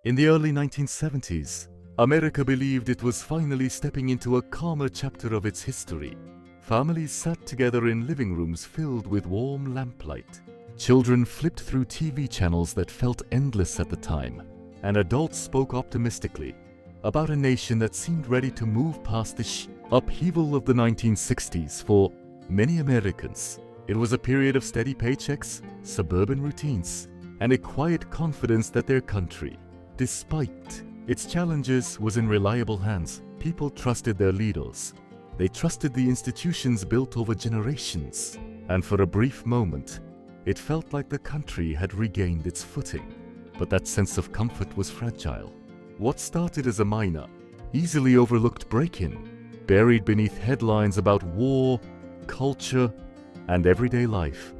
In the early 1970s, America believed it was finally stepping into a calmer chapter of its history. Families sat together in living rooms filled with warm lamplight. Children flipped through TV channels that felt endless at the time, and adults spoke optimistically about a nation that seemed ready to move past the upheaval of the 1960s. For many Americans, it was a period of steady paychecks, suburban routines, and a quiet confidence that their country, despite its challenges, was in reliable hands. People trusted their leaders. They trusted the institutions built over generations. And for a brief moment, it felt like the country had regained its footing. But that sense of comfort was fragile. What started as a minor, easily overlooked break-in, buried beneath headlines about war, culture, and everyday life,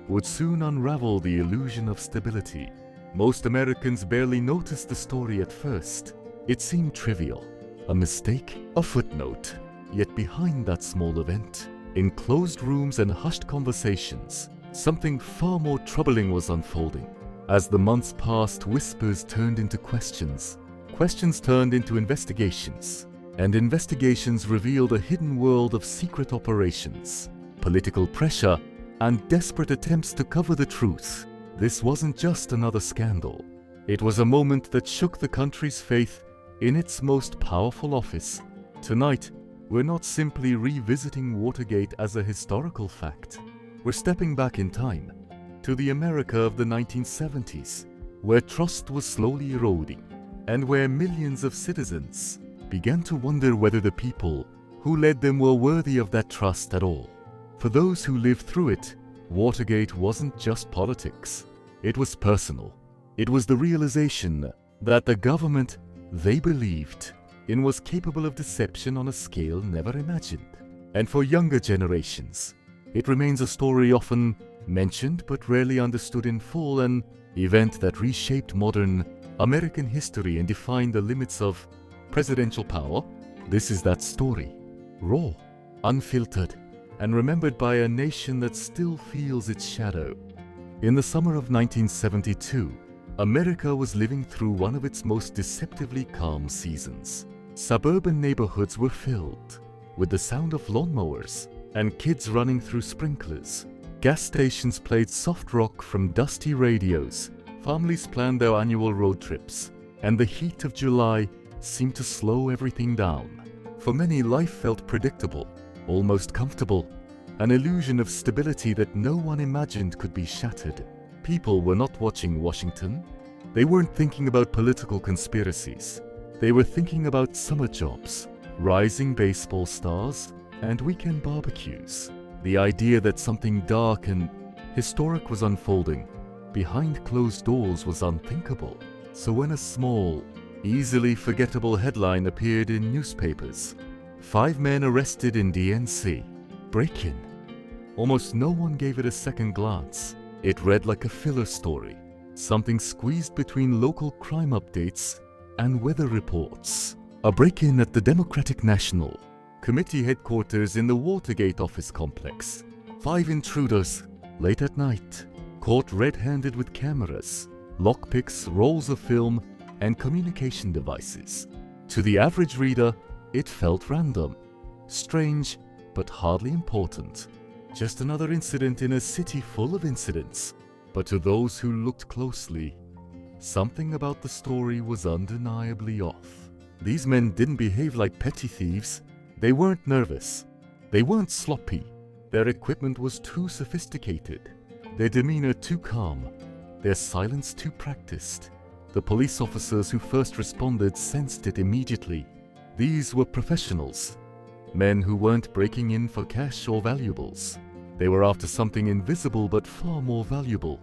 would soon unravel the illusion of stability. Most Americans barely noticed the story at first. It seemed trivial, a mistake, a footnote. Yet behind that small event, in closed rooms and hushed conversations, something far more troubling was unfolding. As the months passed, whispers turned into questions. Questions turned into investigations. And investigations revealed a hidden world of secret operations, political pressure, and desperate attempts to cover the truth. This wasn't just another scandal. It was a moment that shook the country's faith in its most powerful office. Tonight, we're not simply revisiting Watergate as a historical fact. We're stepping back in time to the America of the 1970s, where trust was slowly eroding, and where millions of citizens began to wonder whether the people who led them were worthy of that trust at all. For those who lived through it, Watergate wasn't just politics. It was personal. It was the realization that the government they believed in was capable of deception on a scale never imagined. And for younger generations, it remains a story often mentioned but rarely understood in full, an event that reshaped modern American history and defined the limits of presidential power. This is that story, raw, unfiltered, and remembered by a nation that still feels its shadow. In the summer of 1972, America was living through one of its most deceptively calm seasons. Suburban neighborhoods were filled with the sound of lawnmowers and kids running through sprinklers. Gas stations played soft rock from dusty radios. Families planned their annual road trips, and the heat of July seemed to slow everything down. For many, life felt predictable, almost comfortable, an illusion of stability that no one imagined could be shattered. People were not watching Washington. They weren't thinking about political conspiracies. They were thinking about summer jobs, rising baseball stars, and weekend barbecues. The idea that something dark and historic was unfolding behind closed doors was unthinkable. So when a small, easily forgettable headline appeared in newspapers, 5 men arrested in DNC, break-in, almost no one gave it a second glance. It read like a filler story, something squeezed between local crime updates and weather reports. A break-in at the Democratic National Committee headquarters in the Watergate office complex. 5 intruders, late at night, caught red-handed with cameras, lockpicks, rolls of film, and communication devices. To the average reader, it felt random, strange, but hardly important. Just another incident in a city full of incidents. But to those who looked closely, something about the story was undeniably off. These men didn't behave like petty thieves. They weren't nervous. They weren't sloppy. Their equipment was too sophisticated. Their demeanor too calm. Their silence too practiced. The police officers who first responded sensed it immediately. These were professionals. Men who weren't breaking in for cash or valuables. They were after something invisible but far more valuable: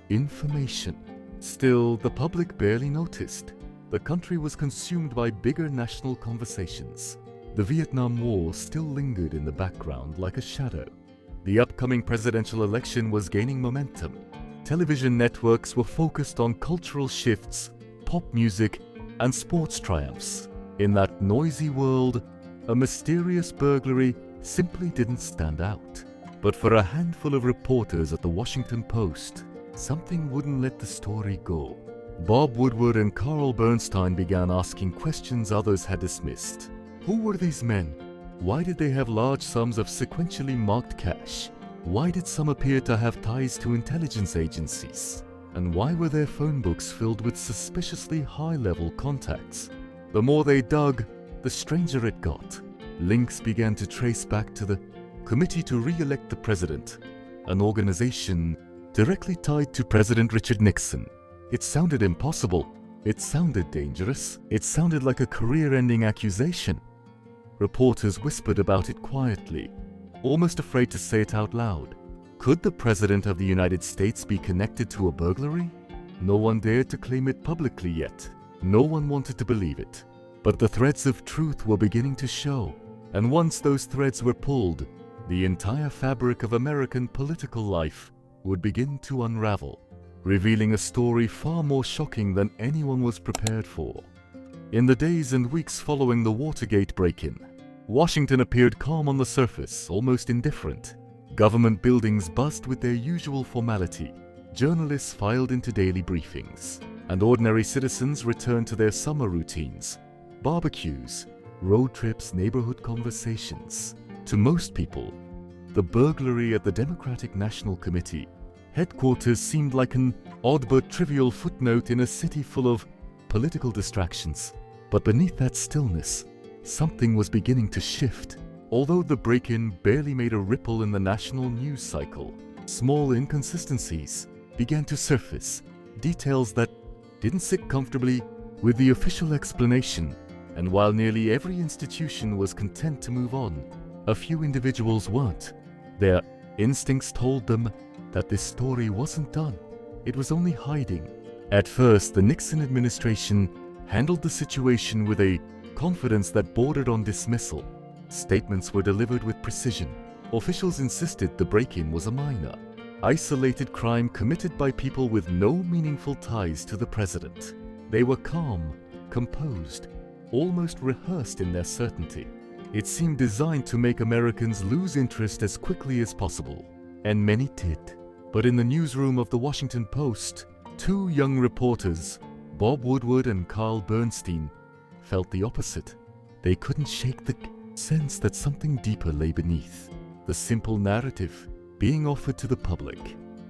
information. Still, the public barely noticed. The country was consumed by bigger national conversations. The Vietnam War still lingered in the background like a shadow. The upcoming presidential election was gaining momentum. Television networks were focused on cultural shifts, pop music, and sports triumphs. In that noisy world, a mysterious burglary simply didn't stand out. But for a handful of reporters at the Washington Post, something wouldn't let the story go. Bob Woodward and Carl Bernstein began asking questions others had dismissed. Who were these men? Why did they have large sums of sequentially marked cash? Why did some appear to have ties to intelligence agencies? And why were their phone books filled with suspiciously high-level contacts? The more they dug, the stranger it got. Links began to trace back to the Committee to Re-elect the President, an organization directly tied to President Richard Nixon. It sounded impossible. It sounded dangerous. It sounded like a career-ending accusation. Reporters whispered about it quietly, almost afraid to say it out loud. Could the President of the United States be connected to a burglary? No one dared to claim it publicly yet. No one wanted to believe it. But the threads of truth were beginning to show. And once those threads were pulled, the entire fabric of American political life would begin to unravel, revealing a story far more shocking than anyone was prepared for. In the days and weeks following the Watergate break-in, Washington appeared calm on the surface, almost indifferent. Government buildings buzzed with their usual formality. Journalists filed into daily briefings, and ordinary citizens returned to their summer routines, barbecues, road trips, neighborhood conversations. To most people, the burglary at the Democratic National Committee headquarters seemed like an odd but trivial footnote in a city full of political distractions. But beneath that stillness, something was beginning to shift. Although the break-in barely made a ripple in the national news cycle, small inconsistencies began to surface, details that didn't sit comfortably with the official explanation. And while nearly every institution was content to move on, a few individuals weren't. Their instincts told them that this story wasn't done. It was only hiding. At first, the Nixon administration handled the situation with a confidence that bordered on dismissal. Statements were delivered with precision. Officials insisted the break-in was a minor, isolated crime committed by people with no meaningful ties to the president. They were calm, composed, almost rehearsed in their certainty. It seemed designed to make Americans lose interest as quickly as possible. And many did. But in the newsroom of the Washington Post, two young reporters, Bob Woodward and Carl Bernstein, felt the opposite. They couldn't shake the sense that something deeper lay beneath the simple narrative being offered to the public.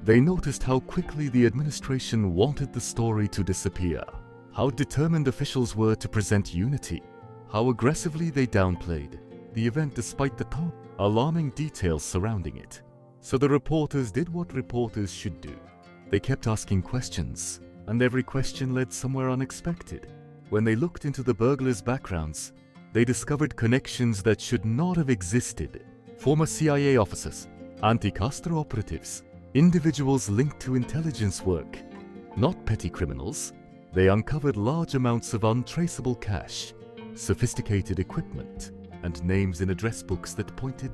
They noticed how quickly the administration wanted the story to disappear, how determined officials were to present unity, how aggressively they downplayed the event despite the alarming details surrounding it. So the reporters did what reporters should do. They kept asking questions, and every question led somewhere unexpected. When they looked into the burglars' backgrounds, they discovered connections that should not have existed. Former CIA officers, anti-Castro operatives, individuals linked to intelligence work. Not petty criminals. They uncovered large amounts of untraceable cash, sophisticated equipment, and names in address books that pointed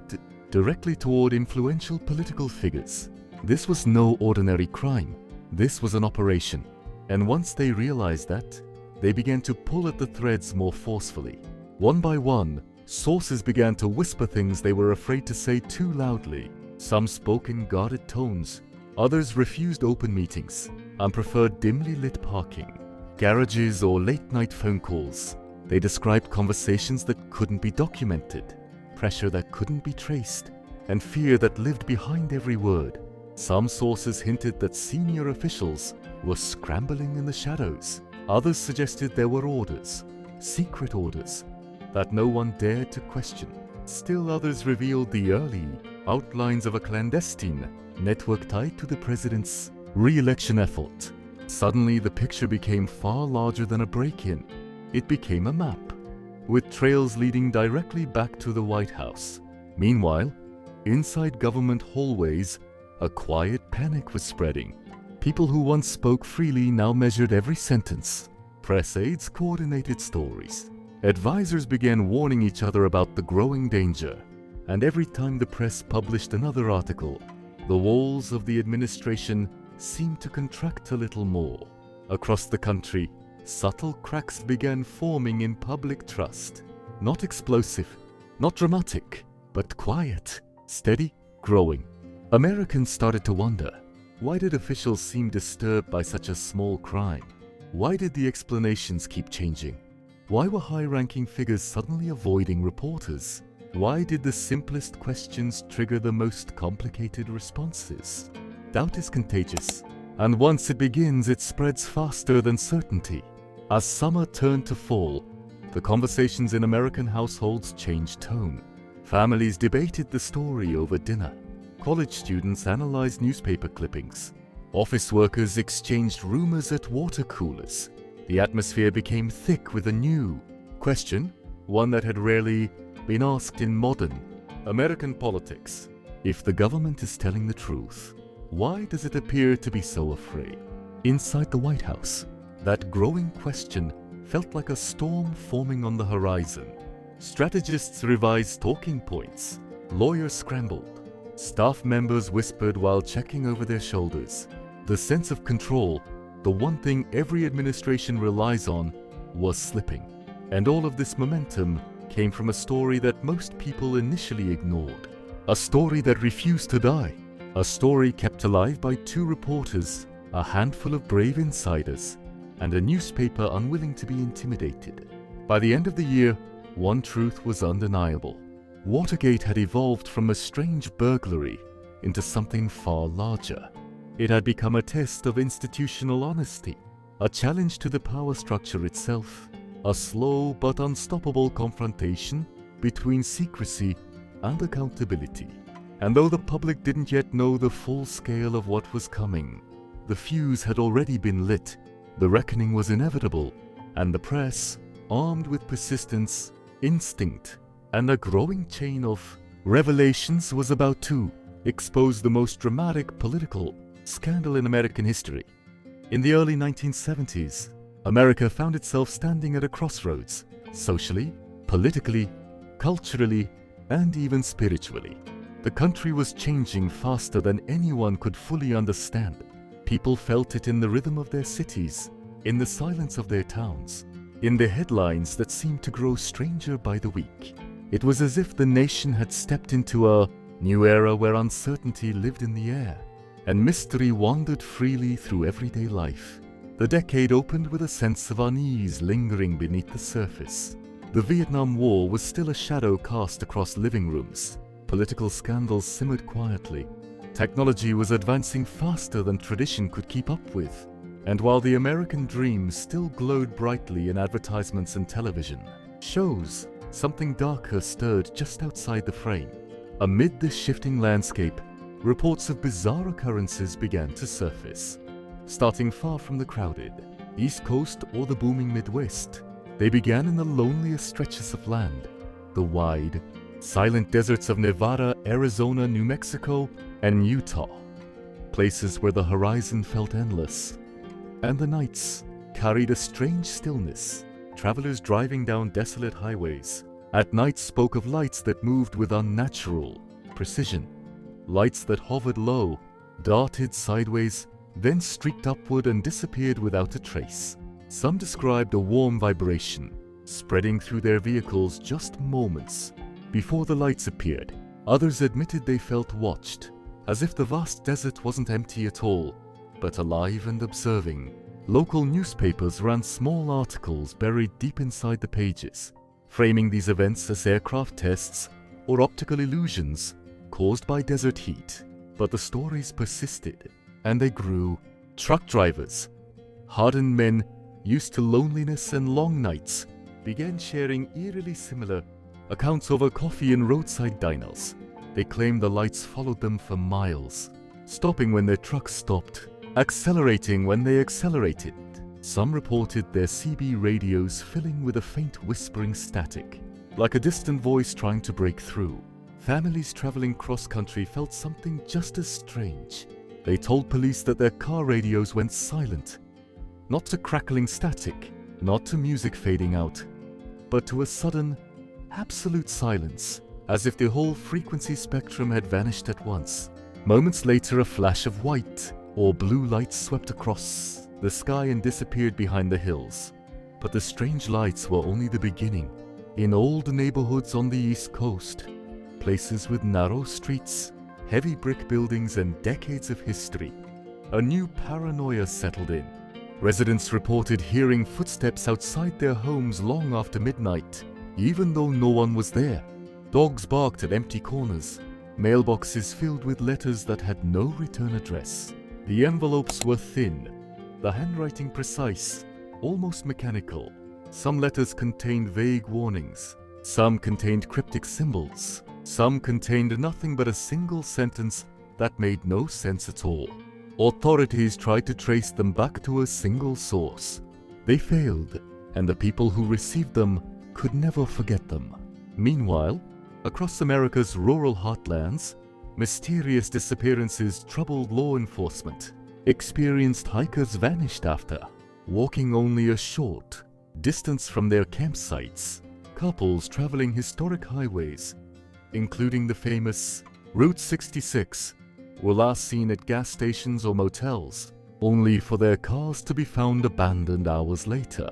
directly toward influential political figures. This was no ordinary crime. This was an operation. And once they realized that, they began to pull at the threads more forcefully. One by one, sources began to whisper things they were afraid to say too loudly. Some spoke in guarded tones. Others refused open meetings and preferred dimly lit parking, garages, or late-night phone calls. They described conversations that couldn't be documented, pressure that couldn't be traced, and fear that lived behind every word. Some sources hinted that senior officials were scrambling in the shadows. Others suggested there were orders, secret orders, that no one dared to question. Still others revealed the early outlines of a clandestine network tied to the president's re-election effort. Suddenly, the picture became far larger than a break-in. It became a map, with trails leading directly back to the White House. Meanwhile, inside government hallways, a quiet panic was spreading. People who once spoke freely now measured every sentence. Press aides coordinated stories. Advisors began warning each other about the growing danger. And every time the press published another article, the walls of the administration seemed to contract a little more. Across the country, subtle cracks began forming in public trust. Not explosive, not dramatic, but quiet, steady, growing. Americans started to wonder, why did officials seem disturbed by such a small crime? Why did the explanations keep changing? Why were high-ranking figures suddenly avoiding reporters? Why did the simplest questions trigger the most complicated responses? Doubt is contagious, and once it begins, it spreads faster than certainty. As summer turned to fall, the conversations in American households changed tone. Families debated the story over dinner. College students analyzed newspaper clippings. Office workers exchanged rumors at water coolers. The atmosphere became thick with a new question, one that had rarely been asked in modern American politics. If the government is telling the truth, why does it appear to be so afraid? Inside the White House, that growing question felt like a storm forming on the horizon. Strategists revised talking points. Lawyers scrambled. Staff members whispered while checking over their shoulders. The sense of control, the one thing every administration relies on, was slipping. And all of this momentum came from a story that most people initially ignored. A story that refused to die. A story kept alive by 2 reporters, a handful of brave insiders, and a newspaper unwilling to be intimidated. By the end of the year, one truth was undeniable. Watergate had evolved from a strange burglary into something far larger. It had become a test of institutional honesty, a challenge to the power structure itself, a slow but unstoppable confrontation between secrecy and accountability. And though the public didn't yet know the full scale of what was coming, the fuse had already been lit. The reckoning was inevitable, and the press, armed with persistence, instinct, and a growing chain of revelations, was about to expose the most dramatic political scandal in American history. In the early 1970s, America found itself standing at a crossroads, socially, politically, culturally, and even spiritually. The country was changing faster than anyone could fully understand. People felt it in the rhythm of their cities, in the silence of their towns, in the headlines that seemed to grow stranger by the week. It was as if the nation had stepped into a new era where uncertainty lived in the air, and mystery wandered freely through everyday life. The decade opened with a sense of unease lingering beneath the surface. The Vietnam War was still a shadow cast across living rooms. Political scandals simmered quietly. Technology was advancing faster than tradition could keep up with. And while the American dream still glowed brightly in advertisements and television shows, something darker stirred just outside the frame. Amid this shifting landscape, reports of bizarre occurrences began to surface. Starting far from the crowded East Coast or the booming Midwest, they began in the loneliest stretches of land, the wide, silent deserts of Nevada, Arizona, New Mexico, and Utah, places where the horizon felt endless. And the nights carried a strange stillness. Travelers driving down desolate highways at night spoke of lights that moved with unnatural precision. Lights that hovered low, darted sideways, then streaked upward and disappeared without a trace. Some described a warm vibration spreading through their vehicles just moments before the lights appeared. Others admitted they felt watched, as if the vast desert wasn't empty at all, but alive and observing. Local newspapers ran small articles buried deep inside the pages, framing these events as aircraft tests or optical illusions caused by desert heat. But the stories persisted, and they grew. Truck drivers, hardened men used to loneliness and long nights, began sharing eerily similar accounts over coffee in roadside diners. They claimed the lights followed them for miles, stopping when their trucks stopped, accelerating when they accelerated. Some reported their CB radios filling with a faint whispering static, like a distant voice trying to break through. Families traveling cross-country felt something just as strange. They told police that their car radios went silent, not to crackling static, not to music fading out, but to a sudden, absolute silence, as if the whole frequency spectrum had vanished at once. Moments later, a flash of white or blue light swept across the sky and disappeared behind the hills. But the strange lights were only the beginning. In old neighborhoods on the East Coast, places with narrow streets, heavy brick buildings, and decades of history, a new paranoia settled in. Residents reported hearing footsteps outside their homes long after midnight, even though no one was there. Dogs barked at empty corners, mailboxes filled with letters that had no return address. The envelopes were thin, the handwriting precise, almost mechanical. Some letters contained vague warnings, some contained cryptic symbols, some contained nothing but a single sentence that made no sense at all. Authorities tried to trace them back to a single source. They failed, and the people who received them could never forget them. Meanwhile, across America's rural heartlands, mysterious disappearances troubled law enforcement. Experienced hikers vanished after, walking only a short distance from their campsites. Couples traveling historic highways, including the famous Route 66, were last seen at gas stations or motels, only for their cars to be found abandoned hours later.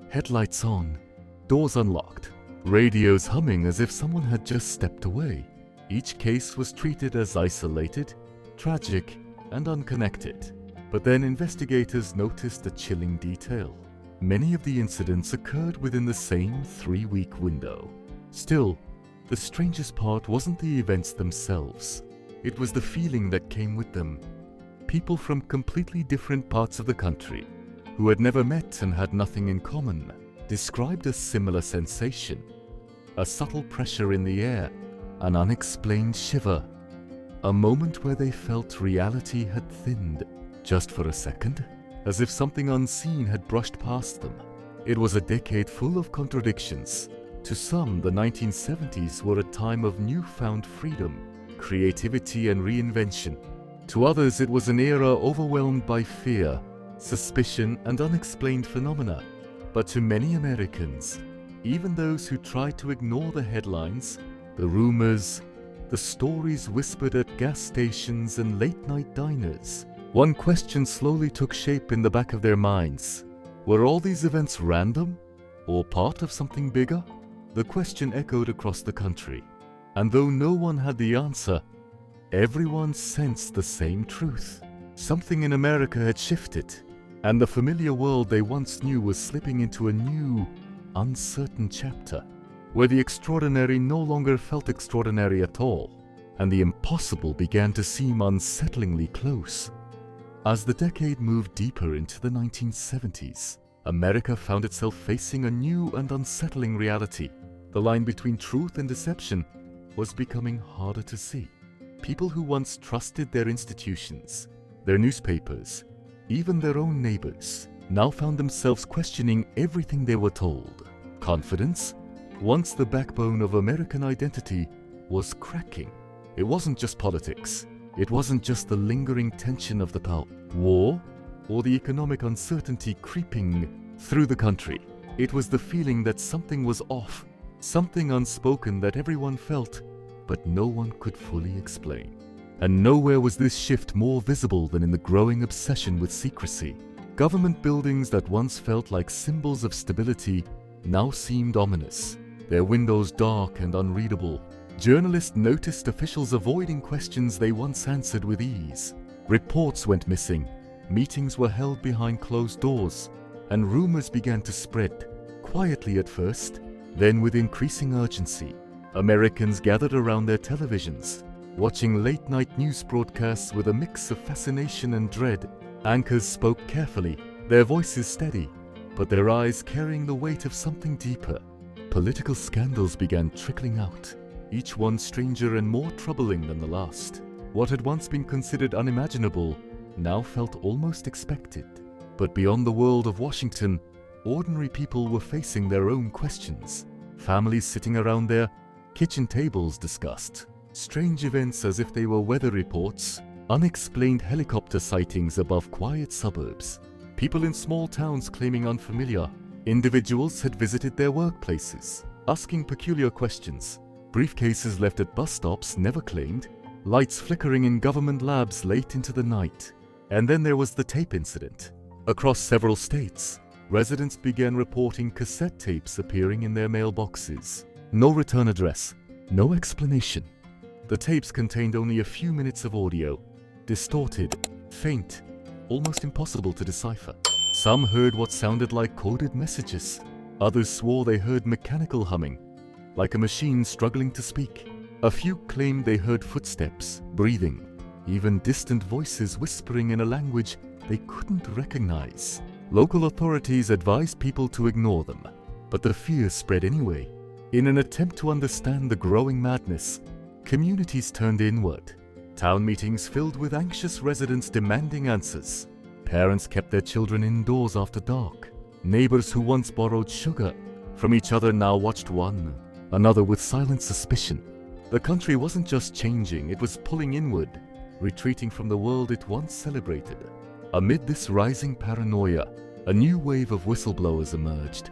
Headlights on, doors unlocked, radios humming as if someone had just stepped away. Each case was treated as isolated, tragic, and unconnected. But then investigators noticed a chilling detail. Many of the incidents occurred within the same 3-week window. Still, the strangest part wasn't the events themselves. It was the feeling that came with them. People from completely different parts of the country, who had never met and had nothing in common, described a similar sensation. A subtle pressure in the air, an unexplained shiver. A moment where they felt reality had thinned, just for a second, as if something unseen had brushed past them. It was a decade full of contradictions. To some, the 1970s were a time of newfound freedom, creativity and reinvention. To others, it was an era overwhelmed by fear, suspicion, and unexplained phenomena. But to many Americans, even those who tried to ignore the headlines, the rumors, the stories whispered at gas stations and late-night diners, one question slowly took shape in the back of their minds. Were all these events random, or part of something bigger? The question echoed across the country. And though no one had the answer, everyone sensed the same truth. Something in America had shifted, and the familiar world they once knew was slipping into a new, uncertain chapter, where the extraordinary no longer felt extraordinary at all, and the impossible began to seem unsettlingly close. As the decade moved deeper into the 1970s, America found itself facing a new and unsettling reality. The line between truth and deception was becoming harder to see. People who once trusted their institutions, their newspapers, even their own neighbors, now found themselves questioning everything they were told. Confidence, once the backbone of American identity, was cracking. It wasn't just politics. It wasn't just the lingering tension of the war or the economic uncertainty creeping through the country. It was the feeling that something was off, something unspoken that everyone felt, but no one could fully explain. And nowhere was this shift more visible than in the growing obsession with secrecy. Government buildings that once felt like symbols of stability now seemed ominous, their windows dark and unreadable. Journalists noticed officials avoiding questions they once answered with ease. Reports went missing, meetings were held behind closed doors, and rumors began to spread, quietly at first, then with increasing urgency. Americans gathered around their televisions, watching late-night news broadcasts with a mix of fascination and dread. Anchors spoke carefully, their voices steady, but their eyes carrying the weight of something deeper. Political scandals began trickling out, each one stranger and more troubling than the last. What had once been considered unimaginable now felt almost expected. But beyond the world of Washington, ordinary people were facing their own questions. Families sitting around their kitchen tables discussed strange events as if they were weather reports, unexplained helicopter sightings above quiet suburbs, people in small towns claiming unfamiliar. Individuals had visited their workplaces, asking peculiar questions. Briefcases left at bus stops never claimed, lights flickering in government labs late into the night. And then there was the tape incident. Across several states, residents began reporting cassette tapes appearing in their mailboxes. No return address, no explanation. The tapes contained only a few minutes of audio, distorted, faint, almost impossible to decipher. Some heard what sounded like coded messages. Others swore they heard mechanical humming, like a machine struggling to speak. A few claimed they heard footsteps, breathing, even distant voices whispering in a language they couldn't recognize. Local authorities advised people to ignore them, but the fear spread anyway. In an attempt to understand the growing madness, communities turned inward. Town meetings filled with anxious residents demanding answers. Parents kept their children indoors after dark. Neighbors who once borrowed sugar from each other now watched one another with silent suspicion. The country wasn't just changing, it was pulling inward, retreating from the world it once celebrated. Amid this rising paranoia, a new wave of whistleblowers emerged.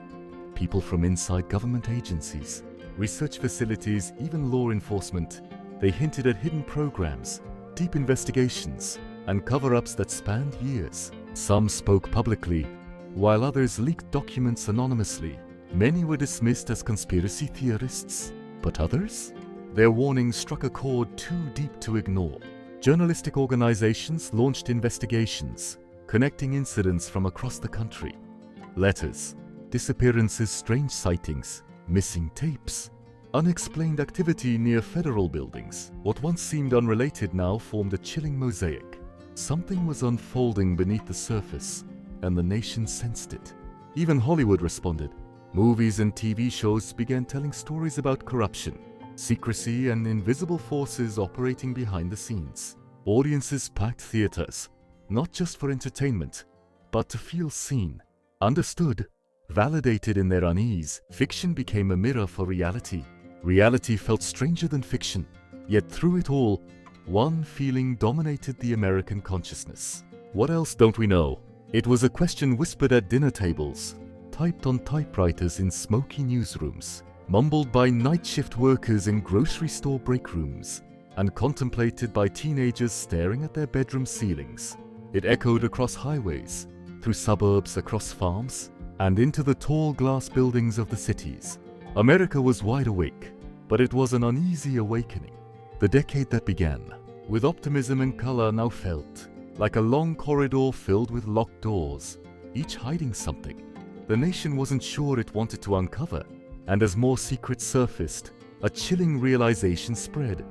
People from inside government agencies, research facilities, even law enforcement. They hinted at hidden programs, deep investigations, and cover-ups that spanned years. Some spoke publicly, while others leaked documents anonymously. Many were dismissed as conspiracy theorists, but others? Their warnings struck a chord too deep to ignore. Journalistic organizations launched investigations, connecting incidents from across the country. Letters, disappearances, strange sightings, missing tapes, unexplained activity near federal buildings. What once seemed unrelated now formed a chilling mosaic. Something was unfolding beneath the surface, and the nation sensed it. Even Hollywood responded. Movies and TV shows began telling stories about corruption, secrecy, and invisible forces operating behind the scenes. Audiences packed theaters, not just for entertainment, but to feel seen, understood, validated in their unease. Fiction became a mirror for reality. Reality felt stranger than fiction, yet through it all, one feeling dominated the American consciousness. What else don't we know? It was a question whispered at dinner tables, typed on typewriters in smoky newsrooms, mumbled by night shift workers in grocery store break rooms, and contemplated by teenagers staring at their bedroom ceilings. It echoed across highways, through suburbs, across farms, and into the tall glass buildings of the cities. America was wide awake, but it was an uneasy awakening. The decade that began, with optimism and color, now felt like a long corridor filled with locked doors, each hiding something the nation wasn't sure it wanted to uncover. And as more secrets surfaced, a chilling realization spread.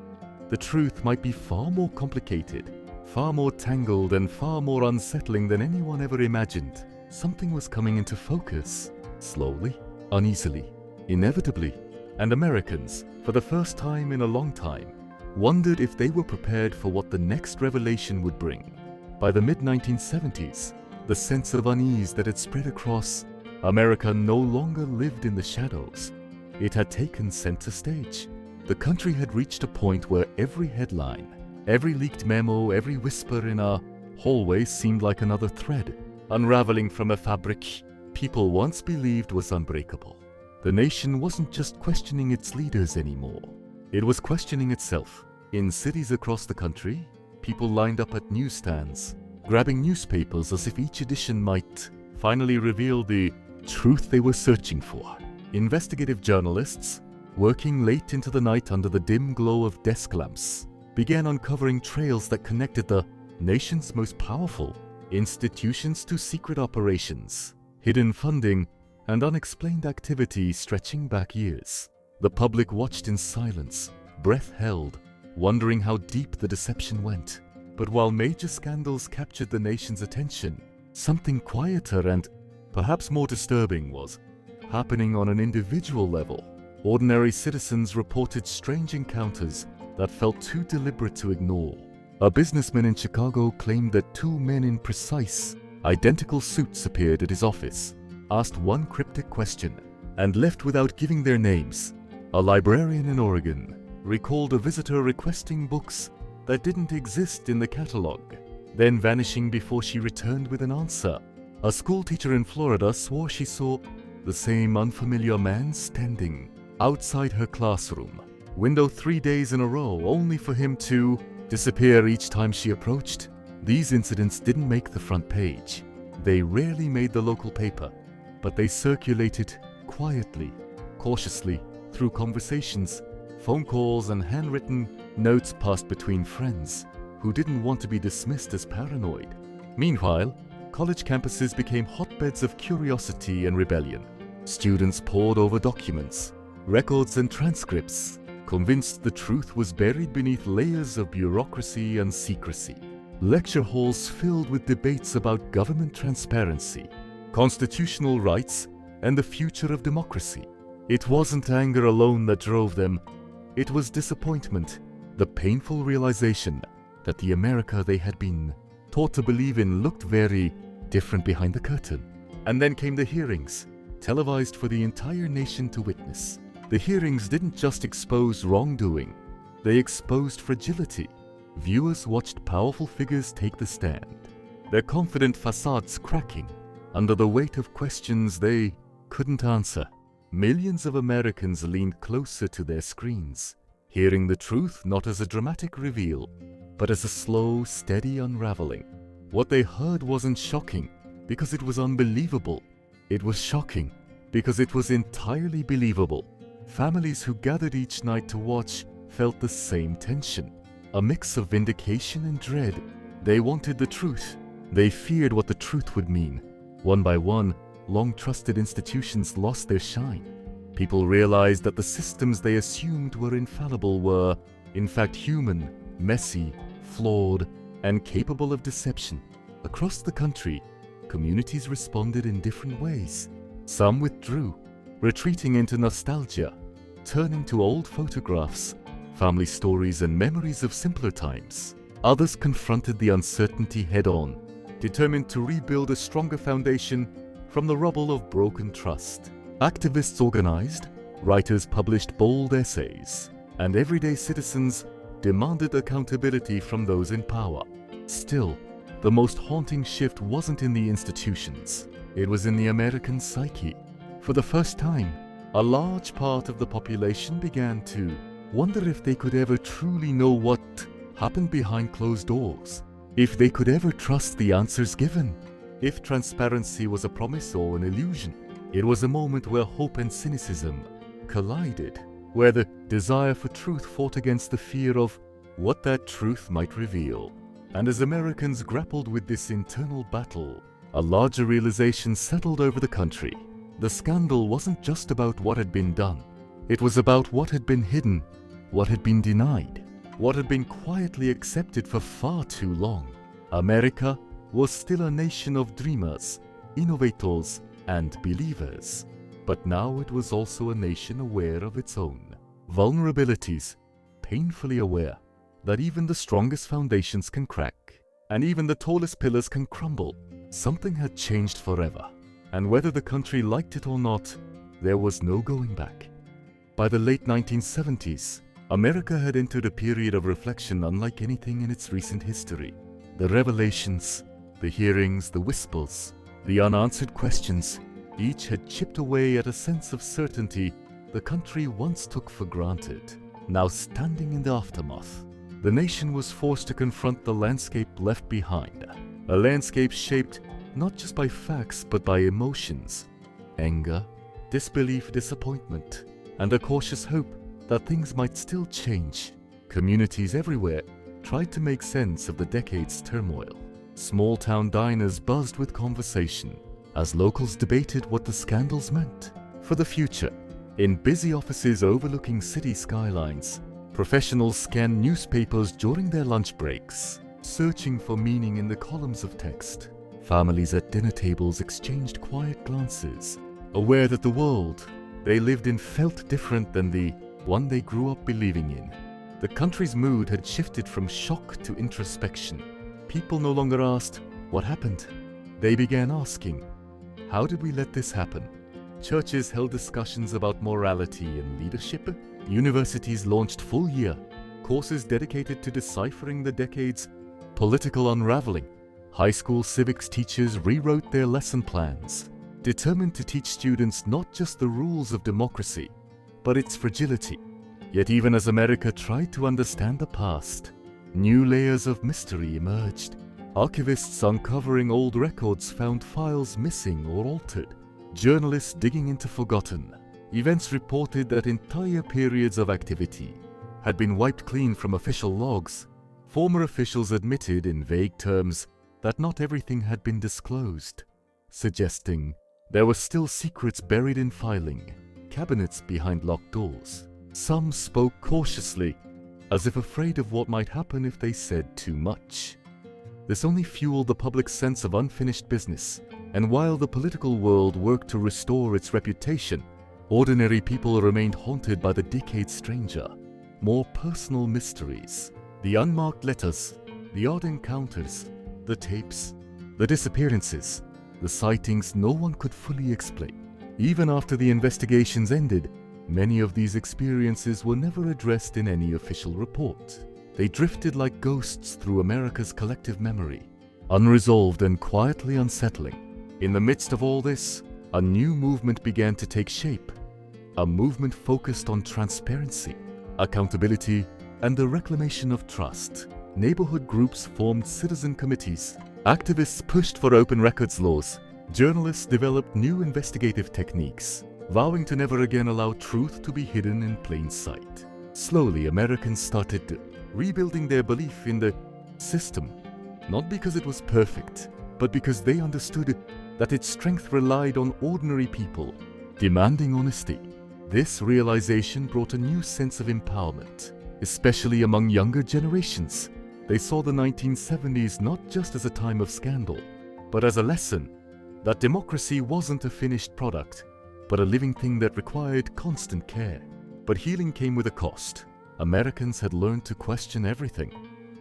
The truth might be far more complicated, far more tangled, and far more unsettling than anyone ever imagined. Something was coming into focus, slowly, uneasily, inevitably, and Americans, for the first time in a long time, wondered if they were prepared for what the next revelation would bring. By the mid-1970s, the sense of unease that had spread across America no longer lived in the shadows. It had taken center stage. The country had reached a point where every headline, every leaked memo, every whisper in a hallway seemed like another thread, unraveling from a fabric people once believed was unbreakable. The nation wasn't just questioning its leaders anymore. It was questioning itself. In cities across the country, people lined up at newsstands, grabbing newspapers as if each edition might finally reveal the truth they were searching for. Investigative journalists, working late into the night under the dim glow of desk lamps, began uncovering trails that connected the nation's most powerful institutions to secret operations, hidden funding, and unexplained activity stretching back years. The public watched in silence, breath held, wondering how deep the deception went. But while major scandals captured the nation's attention, something quieter and perhaps more disturbing was happening on an individual level. Ordinary citizens reported strange encounters that felt too deliberate to ignore. A businessman in Chicago claimed that two men in precise, identical suits appeared at his office, asked one cryptic question, and left without giving their names. A librarian in Oregon recalled a visitor requesting books that didn't exist in the catalog, then vanishing before she returned with an answer. A schoolteacher in Florida swore she saw the same unfamiliar man standing outside her classroom window 3 days in a row, only for him to disappear each time she approached. These incidents didn't make the front page. They rarely made the local paper, but they circulated quietly, cautiously, through conversations, phone calls, and handwritten notes passed between friends who didn't want to be dismissed as paranoid. Meanwhile, College campuses became hotbeds of curiosity and rebellion. Students pored over documents, records and transcripts, convinced the truth was buried beneath layers of bureaucracy and secrecy. Lecture halls filled with debates about government transparency, constitutional rights, and the future of democracy. It wasn't anger alone that drove them. It was disappointment, the painful realization that the America they had been taught to believe in looked very different behind the curtain. And then came the hearings, televised for the entire nation to witness. The hearings didn't just expose wrongdoing, they exposed fragility. Viewers watched powerful figures take the stand, their confident facades cracking under the weight of questions they couldn't answer. Millions of Americans leaned closer to their screens, hearing the truth not as a dramatic reveal, but as a slow, steady unraveling. What they heard wasn't shocking because it was unbelievable. It was shocking because it was entirely believable. Families who gathered each night to watch felt the same tension, a mix of vindication and dread. They wanted the truth. They feared what the truth would mean. One by one, long-trusted institutions lost their shine. People realized that the systems they assumed were infallible were, in fact, human, messy, flawed, and capable of deception. Across the country, communities responded in different ways. Some withdrew, retreating into nostalgia, turning to old photographs, family stories, and memories of simpler times. Others confronted the uncertainty head-on, determined to rebuild a stronger foundation from the rubble of broken trust. Activists organized, writers published bold essays, and everyday citizens demanded accountability from those in power. Still, the most haunting shift wasn't in the institutions. It was in the American psyche. For the first time, a large part of the population began to wonder if they could ever truly know what happened behind closed doors, if they could ever trust the answers given, if transparency was a promise or an illusion. It was a moment where hope and cynicism collided, where the desire for truth fought against the fear of what that truth might reveal. And as Americans grappled with this internal battle, a larger realization settled over the country. The scandal wasn't just about what had been done. It was about what had been hidden, what had been denied, what had been quietly accepted for far too long. America was still a nation of dreamers, innovators, and believers. But now it was also a nation aware of its own vulnerabilities, painfully aware that even the strongest foundations can crack, and even the tallest pillars can crumble. Something had changed forever, and whether the country liked it or not, there was no going back. By the late 1970s, America had entered a period of reflection unlike anything in its recent history. The revelations, the hearings, the whispers, the unanswered questions, each had chipped away at a sense of certainty the country once took for granted. Now standing in the aftermath, the nation was forced to confront the landscape left behind, a landscape shaped not just by facts but by emotions, anger, disbelief, disappointment, and a cautious hope that things might still change. Communities everywhere tried to make sense of the decade's turmoil. Small-town diners buzzed with conversation as locals debated what the scandals meant for the future. In busy offices overlooking city skylines, professionals scanned newspapers during their lunch breaks, searching for meaning in the columns of text. Families at dinner tables exchanged quiet glances, aware that the world they lived in felt different than the one they grew up believing in. The country's mood had shifted from shock to introspection. People no longer asked, "What happened?" They began asking, "How did we let this happen?" Churches held discussions about morality and leadership. Universities launched full-year courses dedicated to deciphering the decade's political unraveling. High school civics teachers rewrote their lesson plans, determined to teach students not just the rules of democracy, but its fragility. Yet even as America tried to understand the past, new layers of mystery emerged. Archivists uncovering old records found files missing or altered. Journalists digging into forgotten events reported that entire periods of activity had been wiped clean from official logs. Former officials admitted in vague terms that not everything had been disclosed, suggesting there were still secrets buried in filing, cabinets behind locked doors. Some spoke cautiously, as if afraid of what might happen if they said too much. This only fueled the public's sense of unfinished business, and while the political world worked to restore its reputation, ordinary people remained haunted by the decade stranger, more personal mysteries, the unmarked letters, the odd encounters, the tapes, the disappearances, the sightings no one could fully explain. Even after the investigations ended, many of these experiences were never addressed in any official report. They drifted like ghosts through America's collective memory, unresolved and quietly unsettling. In the midst of all this, a new movement began to take shape, a movement focused on transparency, accountability, and the reclamation of trust. Neighborhood groups formed citizen committees, activists pushed for open records laws, journalists developed new investigative techniques, vowing to never again allow truth to be hidden in plain sight. Slowly, Americans started rebuilding their belief in the system, not because it was perfect, but because they understood that its strength relied on ordinary people demanding honesty. This realization brought a new sense of empowerment, especially among younger generations. They saw the 1970s not just as a time of scandal, but as a lesson that democracy wasn't a finished product, but a living thing that required constant care. But healing came with a cost. Americans had learned to question everything.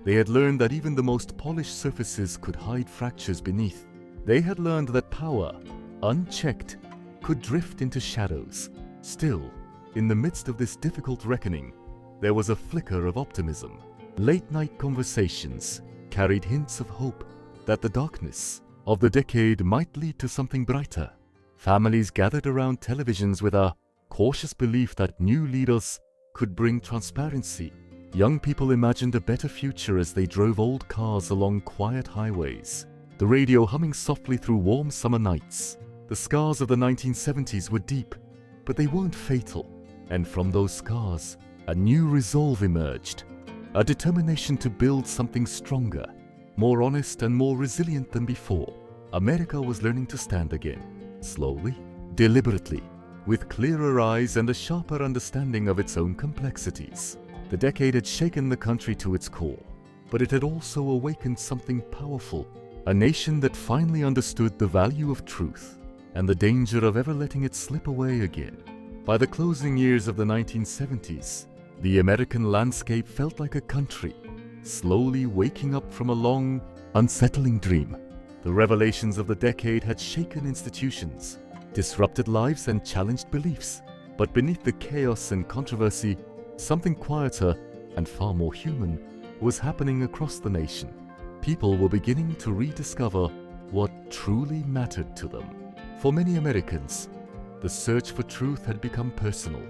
They had learned that even the most polished surfaces could hide fractures beneath. They had learned that power, unchecked, could drift into shadows. Still, in the midst of this difficult reckoning, there was a flicker of optimism. Late-night conversations carried hints of hope that the darkness of the decade might lead to something brighter. Families gathered around televisions with a cautious belief that new leaders could bring transparency. Young people imagined a better future as they drove old cars along quiet highways, the radio humming softly through warm summer nights. The scars of the 1970s were deep, but they weren't fatal. And from those scars, a new resolve emerged, a determination to build something stronger, more honest and more resilient than before. America was learning to stand again, slowly, deliberately, with clearer eyes and a sharper understanding of its own complexities. The decade had shaken the country to its core, but it had also awakened something powerful, a nation that finally understood the value of truth and the danger of ever letting it slip away again. By the closing years of the 1970s, the American landscape felt like a country, slowly waking up from a long, unsettling dream. The revelations of the decade had shaken institutions, disrupted lives and challenged beliefs. But beneath the chaos and controversy, something quieter and far more human was happening across the nation. People were beginning to rediscover what truly mattered to them. For many Americans, the search for truth had become personal.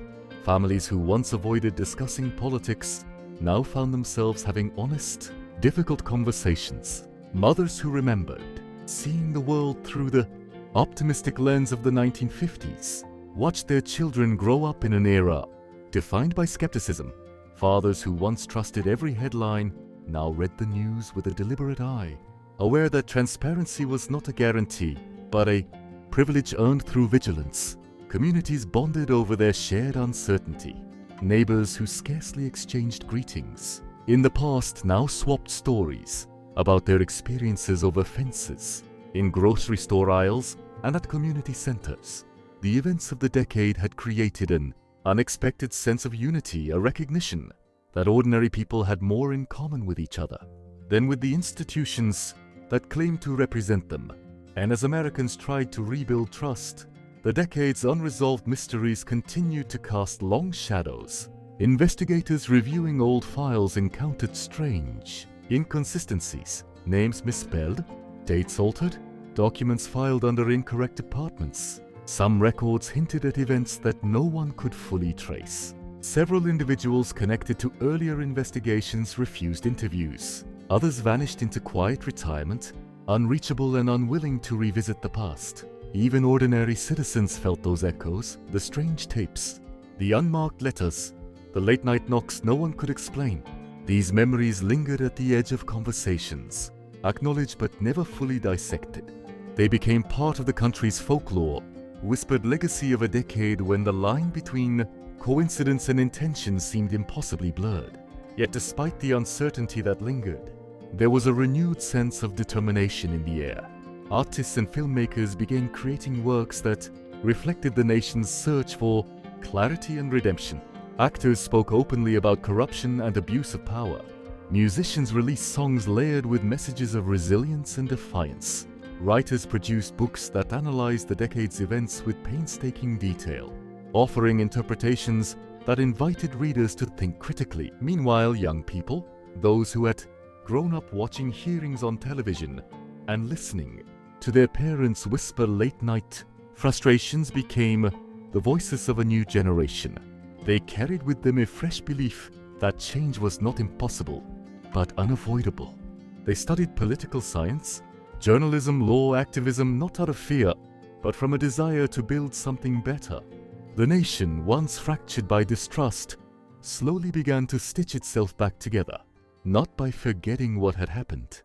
Families who once avoided discussing politics now found themselves having honest, difficult conversations. Mothers who remembered seeing the world through the optimistic lens of the 1950s watched their children grow up in an era defined by skepticism. Fathers who once trusted every headline now read the news with a deliberate eye, aware that transparency was not a guarantee, but a privilege earned through vigilance. Communities bonded over their shared uncertainty. Neighbors who scarcely exchanged greetings in the past now swapped stories about their experiences over fences, in grocery store aisles, and at community centers. The events of the decade had created an unexpected sense of unity, a recognition that ordinary people had more in common with each other than with the institutions that claimed to represent them. And as Americans tried to rebuild trust, the decade's unresolved mysteries continued to cast long shadows. Investigators reviewing old files encountered strange inconsistencies, names misspelled, dates altered, documents filed under incorrect departments. Some records hinted at events that no one could fully trace. Several individuals connected to earlier investigations refused interviews. Others vanished into quiet retirement, unreachable and unwilling to revisit the past. Even ordinary citizens felt those echoes, the strange tapes, the unmarked letters, the late-night knocks no one could explain. These memories lingered at the edge of conversations, acknowledged but never fully dissected. They became part of the country's folklore, whispered legacy of a decade when the line between coincidence and intention seemed impossibly blurred. Yet despite the uncertainty that lingered, there was a renewed sense of determination in the air. Artists and filmmakers began creating works that reflected the nation's search for clarity and redemption. Actors spoke openly about corruption and abuse of power. Musicians released songs layered with messages of resilience and defiance. Writers produced books that analyzed the decade's events with painstaking detail, offering interpretations that invited readers to think critically. Meanwhile, young people, those who had grown up watching hearings on television and listening to their parents whisper late-night frustrations, became the voices of a new generation. They carried with them a fresh belief that change was not impossible, but unavoidable. They studied political science, journalism, law, activism, not out of fear, but from a desire to build something better. The nation, once fractured by distrust, slowly began to stitch itself back together, not by forgetting what had happened,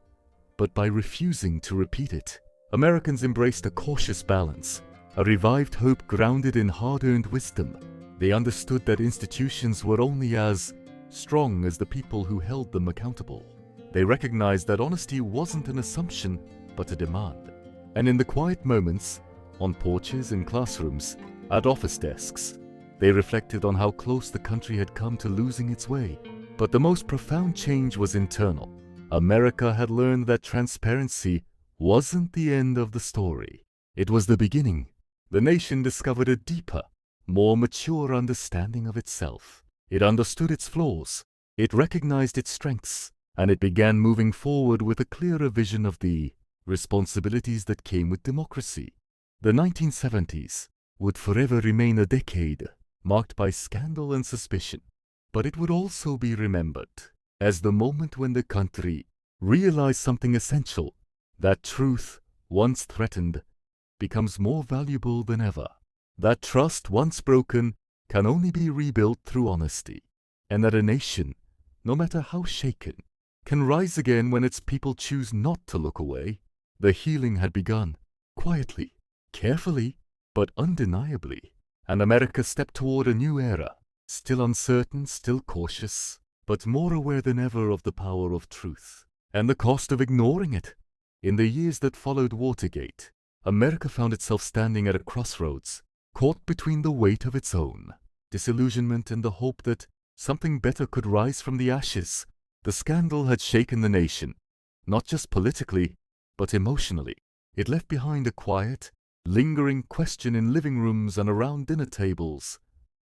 but by refusing to repeat it. Americans embraced a cautious balance, a revived hope grounded in hard-earned wisdom. They understood that institutions were only as strong as the people who held them accountable. They recognized that honesty wasn't an assumption, but a demand. And in the quiet moments, on porches, in classrooms, at office desks, they reflected on how close the country had come to losing its way. But the most profound change was internal. America had learned that transparency wasn't the end of the story. It was the beginning. The nation discovered a deeper, more mature understanding of itself. It understood its flaws, it recognized its strengths, and it began moving forward with a clearer vision of the responsibilities that came with democracy. The 1970s would forever remain a decade marked by scandal and suspicion, but it would also be remembered as the moment when the country realized something essential, that truth, once threatened, becomes more valuable than ever. That trust, once broken, can only be rebuilt through honesty, and that a nation, no matter how shaken, can rise again when its people choose not to look away. The healing had begun, quietly, carefully, but undeniably, and America stepped toward a new era, still uncertain, still cautious, but more aware than ever of the power of truth, and the cost of ignoring it. In the years that followed Watergate, America found itself standing at a crossroads, caught between the weight of its own disillusionment and the hope that something better could rise from the ashes. The scandal had shaken the nation, not just politically, but emotionally. It left behind a quiet, lingering question in living rooms and around dinner tables.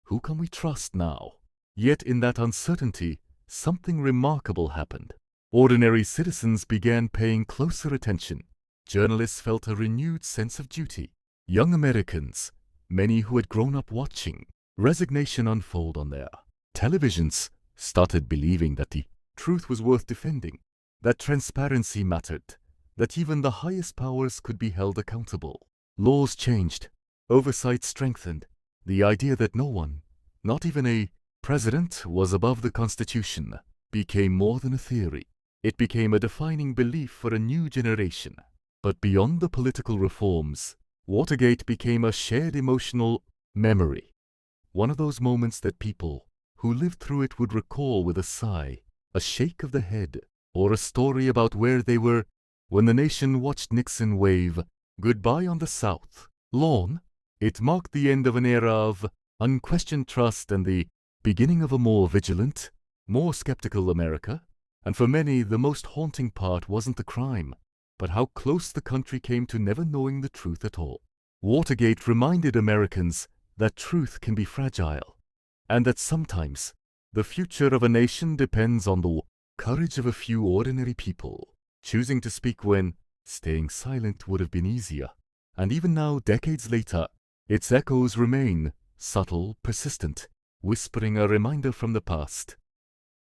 Who can we trust now? Yet in that uncertainty, something remarkable happened. Ordinary citizens began paying closer attention. Journalists felt a renewed sense of duty. Young Americans, many who had grown up watching resignation unfold on their televisions, started believing that the truth was worth defending, that transparency mattered, that even the highest powers could be held accountable. Laws changed, oversight strengthened. The idea that no one, not even a president, was above the Constitution became more than a theory. It became a defining belief for a new generation. But beyond the political reforms, Watergate became a shared emotional memory. One of those moments that people who lived through it would recall with a sigh, a shake of the head, or a story about where they were when the nation watched Nixon wave goodbye on the South lawn. It marked the end of an era of unquestioned trust and the beginning of a more vigilant, more skeptical America. And for many, the most haunting part wasn't the crime, but how close the country came to never knowing the truth at all. Watergate reminded Americans that truth can be fragile, and that sometimes the future of a nation depends on the courage of a few ordinary people, choosing to speak when staying silent would have been easier. And even now, decades later, its echoes remain, subtle, persistent, whispering a reminder from the past.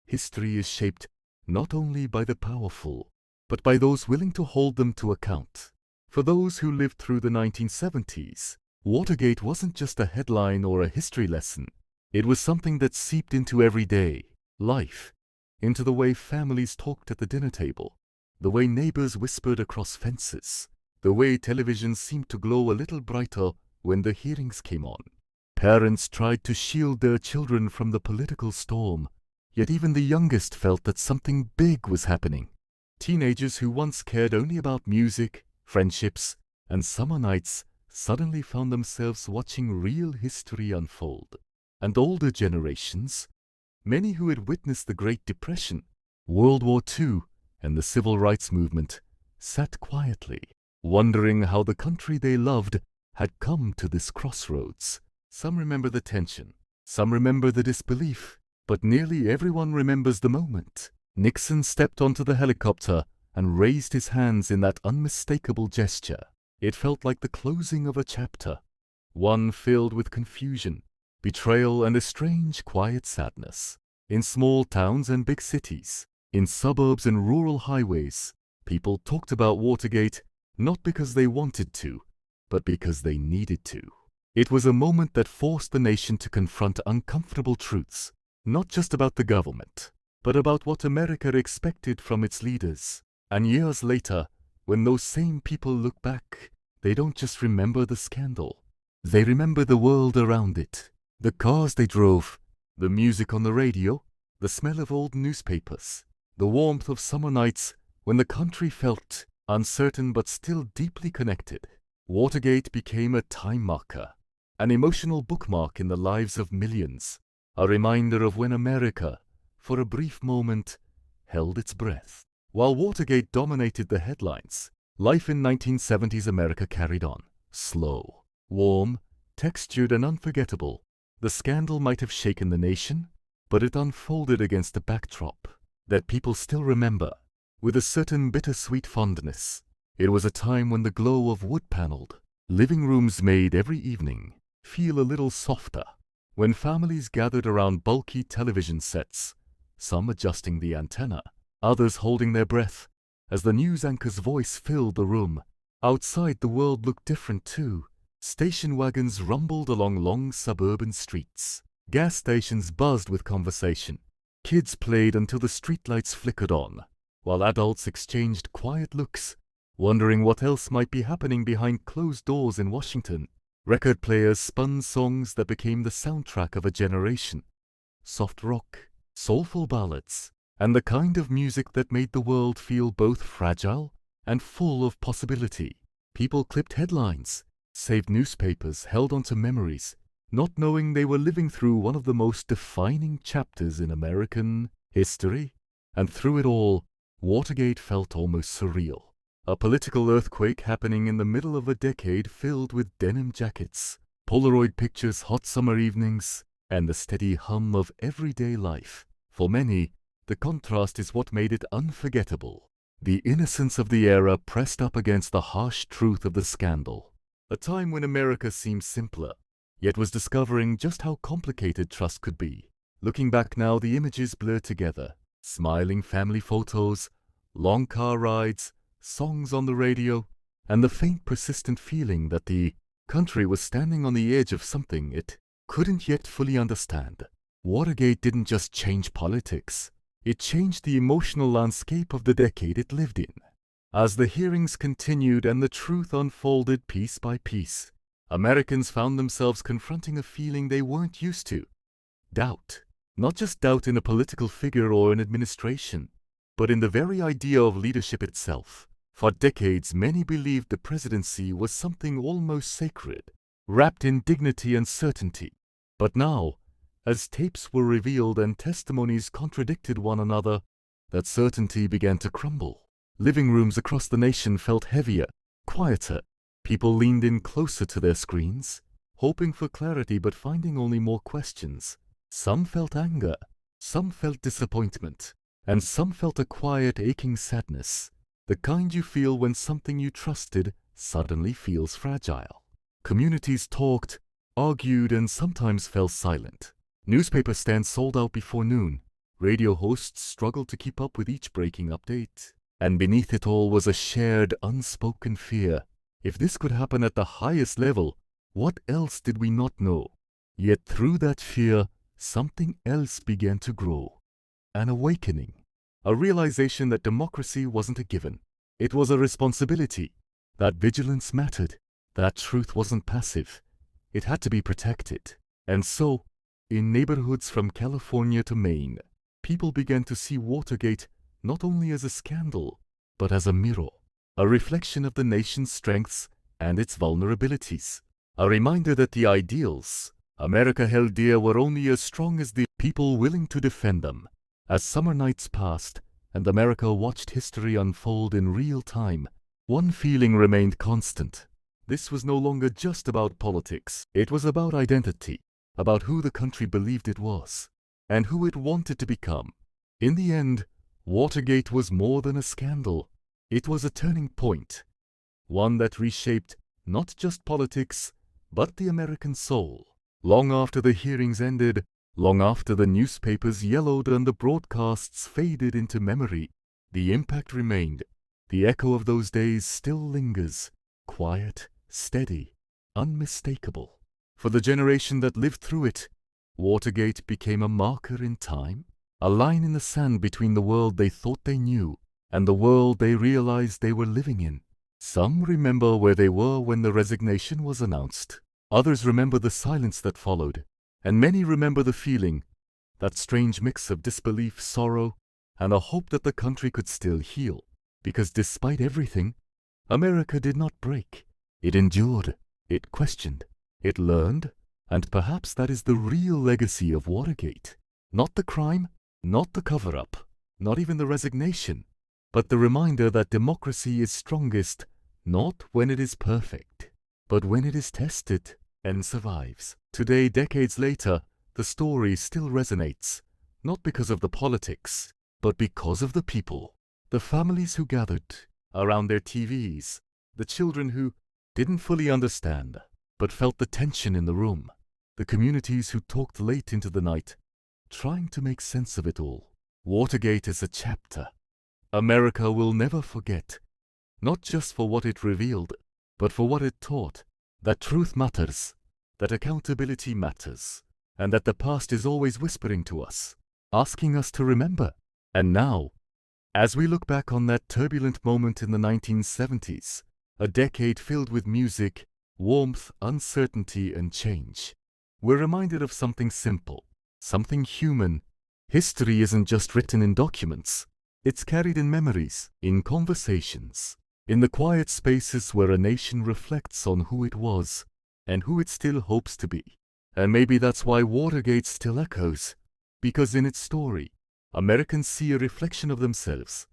History is shaped not only by the powerful, but by those willing to hold them to account. For those who lived through the 1970s, Watergate wasn't just a headline or a history lesson. It was something that seeped into everyday life, into the way families talked at the dinner table, the way neighbors whispered across fences, the way television seemed to glow a little brighter when the hearings came on. Parents tried to shield their children from the political storm, yet even the youngest felt that something big was happening. Teenagers who once cared only about music, friendships, and summer nights suddenly found themselves watching real history unfold. And older generations, many who had witnessed the Great Depression, World War II, and the Civil Rights Movement, sat quietly, wondering how the country they loved had come to this crossroads. Some remember the tension, some remember the disbelief, but nearly everyone remembers the moment. Nixon stepped onto the helicopter and raised his hands in that unmistakable gesture. It felt like the closing of a chapter, one filled with confusion, betrayal, and a strange, quiet sadness. In small towns and big cities, in suburbs and rural highways, people talked about Watergate not because they wanted to, but because they needed to. It was a moment that forced the nation to confront uncomfortable truths, not just about the government, but about what America expected from its leaders. And years later, when those same people look back, they don't just remember the scandal. They remember the world around it, the cars they drove, the music on the radio, the smell of old newspapers, the warmth of summer nights when the country felt uncertain but still deeply connected. Watergate became a time marker, an emotional bookmark in the lives of millions, a reminder of when America, for a brief moment, held its breath. While Watergate dominated the headlines, life in 1970s America carried on, slow, warm, textured, and unforgettable. The scandal might have shaken the nation, but it unfolded against a backdrop that people still remember with a certain bittersweet fondness. It was a time when the glow of wood-paneled living rooms made every evening feel a little softer, when families gathered around bulky television sets, some adjusting the antenna, others holding their breath as the news anchor's voice filled the room. Outside, the world looked different too. Station wagons rumbled along long suburban streets. Gas stations buzzed with conversation. Kids played until the streetlights flickered on, while adults exchanged quiet looks, wondering what else might be happening behind closed doors in Washington. Record players spun songs that became the soundtrack of a generation. Soft rock, soulful ballads, and the kind of music that made the world feel both fragile and full of possibility. People clipped headlines, saved newspapers, held onto memories, not knowing they were living through one of the most defining chapters in American history. And through it all, Watergate felt almost surreal. A political earthquake happening in the middle of a decade filled with denim jackets, Polaroid pictures, hot summer evenings, and the steady hum of everyday life. For many, the contrast is what made it unforgettable. The innocence of the era pressed up against the harsh truth of the scandal. A time when America seemed simpler, yet was discovering just how complicated trust could be. Looking back now, the images blur together. Smiling family photos, long car rides, songs on the radio, and the faint persistent feeling that the country was standing on the edge of something it couldn't yet fully understand. Watergate didn't just change politics, it changed the emotional landscape of the decade it lived in. As the hearings continued and the truth unfolded piece by piece, Americans found themselves confronting a feeling they weren't used to. Doubt. Not just doubt in a political figure or an administration, but in the very idea of leadership itself. For decades, many believed the presidency was something almost sacred, wrapped in dignity and certainty. But now, as tapes were revealed and testimonies contradicted one another, that certainty began to crumble. Living rooms across the nation felt heavier, quieter. People leaned in closer to their screens, hoping for clarity but finding only more questions. Some felt anger, some felt disappointment, and some felt a quiet, aching sadness, the kind you feel when something you trusted suddenly feels fragile. Communities talked, argued, and sometimes fell silent. Newspaper stands sold out before noon. Radio hosts struggled to keep up with each breaking update. And beneath it all was a shared, unspoken fear. If this could happen at the highest level, what else did we not know? Yet through that fear, something else began to grow. An awakening. A realization that democracy wasn't a given. It was a responsibility. That vigilance mattered. That truth wasn't passive. It had to be protected. And so, in neighborhoods from California to Maine, people began to see Watergate not only as a scandal, but as a mirror, a reflection of the nation's strengths and its vulnerabilities, a reminder that the ideals America held dear were only as strong as the people willing to defend them. As summer nights passed and America watched history unfold in real time, one feeling remained constant. This was no longer just about politics. It was about identity, about who the country believed it was, and who it wanted to become. In the end, Watergate was more than a scandal. It was a turning point, one that reshaped not just politics, but the American soul. Long after the hearings ended, long after the newspapers yellowed and the broadcasts faded into memory, the impact remained. The echo of those days still lingers, quiet, steady, unmistakable. For the generation that lived through it, Watergate became a marker in time, a line in the sand between the world they thought they knew and the world they realized they were living in. Some remember where they were when the resignation was announced. Others remember the silence that followed, and many remember the feeling, that strange mix of disbelief, sorrow, and a hope that the country could still heal. Because despite everything, America did not break. It endured, it questioned, it learned, and perhaps that is the real legacy of Watergate. Not the crime, not the cover-up, not even the resignation, but the reminder that democracy is strongest not when it is perfect, but when it is tested and survives. Today, decades later, the story still resonates, not because of the politics, but because of the people. The families who gathered around their TVs, the children who didn't fully understand, but felt the tension in the room, the communities who talked late into the night, trying to make sense of it all. Watergate is a chapter America will never forget, not just for what it revealed, but for what it taught, that truth matters, that accountability matters, and that the past is always whispering to us, asking us to remember. And now, as we look back on that turbulent moment in the 1970s, a decade filled with music, warmth, uncertainty, and change, we're reminded of something simple, something human. History isn't just written in documents. It's carried in memories, in conversations, in the quiet spaces where a nation reflects on who it was and who it still hopes to be. And maybe that's why Watergate still echoes, because in its story, Americans see a reflection of themselves,